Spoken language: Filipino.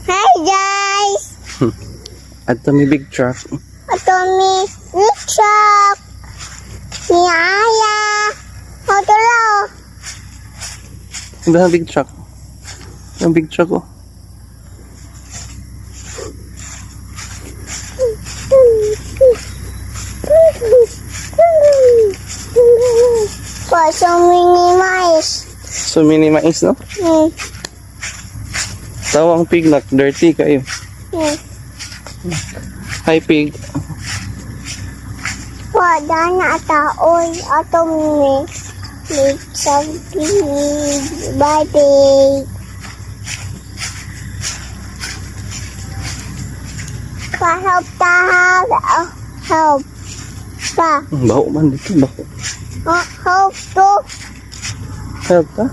Hi guys! At may big truck. Ito mi truck. Mi Aya. Ito lang. Iba ang big truck. Ang big truck oh. So minimize. So minimize no? Tawang pig nak dirty kayo. Hi pig. Wala na taon. Ato mi. May something. Bye. Help ta. Help. Pa. Baho man dito baho. Help to. Help ka?